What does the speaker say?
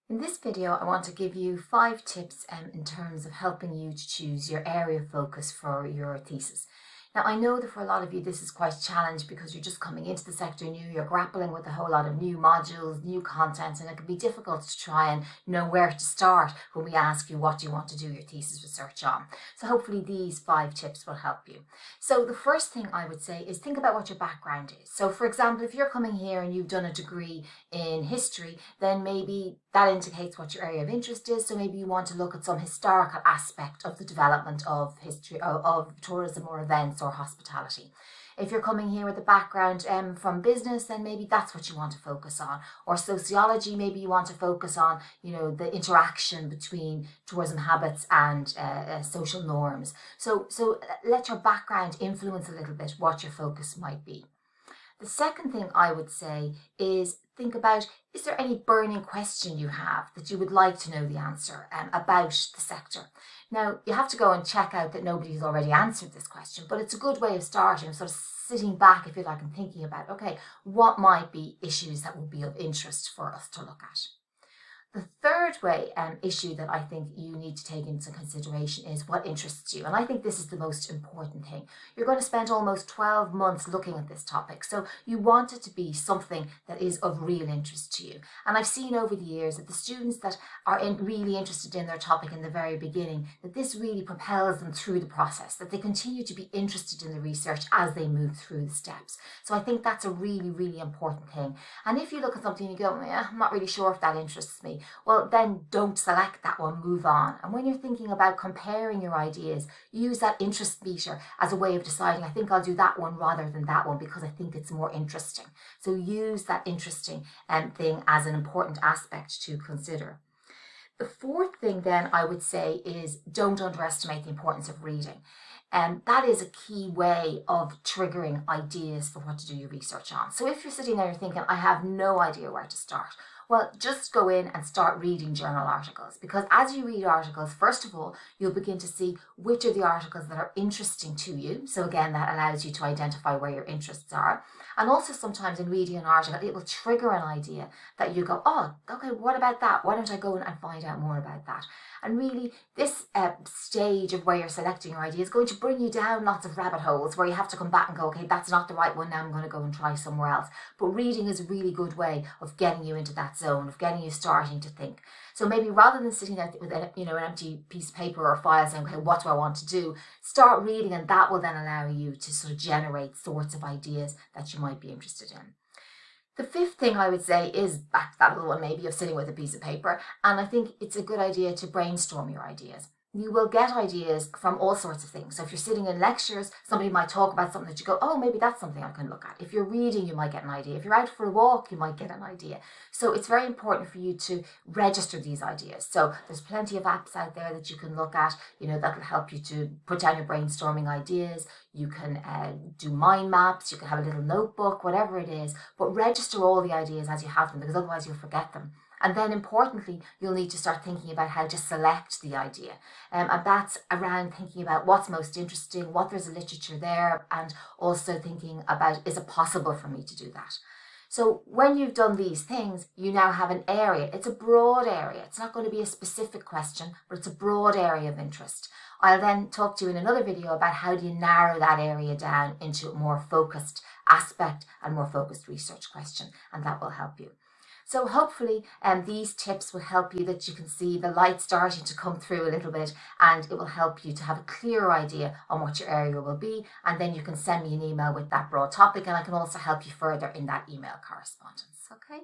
In this video, I want to give you 5 tips in terms of helping you to choose your area of focus for your thesis. Now, I know that for a lot of you, this is quite a challenge because you're just coming into the sector new, you're grappling with a whole lot of new modules, new content, and it can be difficult to try and know where to start when we ask you what do you want to do your thesis research on. So hopefully these 5 tips will help you. So the first thing I would say is think about what your background is. So for example, if you're coming here and you've done a degree in history, then maybe that indicates what your area of interest is. So maybe you want to look at some historical aspect of the development of history, of tourism or events or hospitality. If you're coming here with a background from business, then maybe that's what you want to focus on. Or sociology, maybe you want to focus on, the interaction between tourism habits and social norms. So let your background influence a little bit what your focus might be. The second thing I would say is think about, is there any burning question you have that you would like to know the answer about the sector? Now, you have to go and check out that nobody's already answered this question, but it's a good way of starting, sort of sitting back, if you like, and thinking about, okay, what might be issues that would be of interest for us to look at? The third issue that I think you need to take into consideration is what interests you. And I think this is the most important thing. You're going to spend almost 12 months looking at this topic. So you want it to be something that is of real interest to you. And I've seen over the years that the students that are really interested in their topic in the very beginning, that this really propels them through the process, that they continue to be interested in the research as they move through the steps. So I think that's a really, really important thing. And if you look at something and you go, I'm not really sure if that interests me, well, then don't select that one, move on. And when you're thinking about comparing your ideas, use that interest meter as a way of deciding, I think I'll do that one rather than that one because I think it's more interesting. So use that interesting thing as an important aspect to consider. The fourth thing then I would say is don't underestimate the importance of reading. And that is a key way of triggering ideas for what to do your research on. So if you're sitting there and thinking, I have no idea where to start, well, just go in and start reading journal articles, because as you read articles, first of all, you'll begin to see which are the articles that are interesting to you. So again, that allows you to identify where your interests are. And also sometimes in reading an article, it will trigger an idea that you go, oh, okay, what about that? Why don't I go in and find out more about that? And really, this stage of where you're selecting your idea is going to bring you down lots of rabbit holes where you have to come back and go, okay, that's not the right one. Now I'm going to go and try somewhere else. But reading is a really good way of getting you into that zone, of getting you starting to think. So maybe rather than sitting there with an empty piece of paper or file saying, okay, what do I want to do? Start reading, and that will then allow you to sort of generate sorts of ideas that you might be interested in. The fifth thing I would say is back to that little one maybe of sitting with a piece of paper. And I think it's a good idea to brainstorm your ideas. You will get ideas from all sorts of things. So if you're sitting in lectures, somebody might talk about something that you go, oh, maybe that's something I can look at. If you're reading, you might get an idea. If you're out for a walk, you might get an idea. So it's very important for you to register these ideas. So there's plenty of apps out there that you can look at, that will help you to put down your brainstorming ideas. You can do mind maps, you can have a little notebook, whatever it is, but register all the ideas as you have them, because otherwise you'll forget them. And then importantly, you'll need to start thinking about how to select the idea. And that's around thinking about what's most interesting, what there's a literature there, and also thinking about, is it possible for me to do that? So when you've done these things, you now have an area. It's a broad area. It's not going to be a specific question, but it's a broad area of interest. I'll then talk to you in another video about how do you narrow that area down into a more focused aspect and more focused research question, and that will help you. So hopefully these tips will help you, that you can see the light starting to come through a little bit, and it will help you to have a clearer idea on what your area will be. And then you can send me an email with that broad topic, and I can also help you further in that email correspondence. Okay.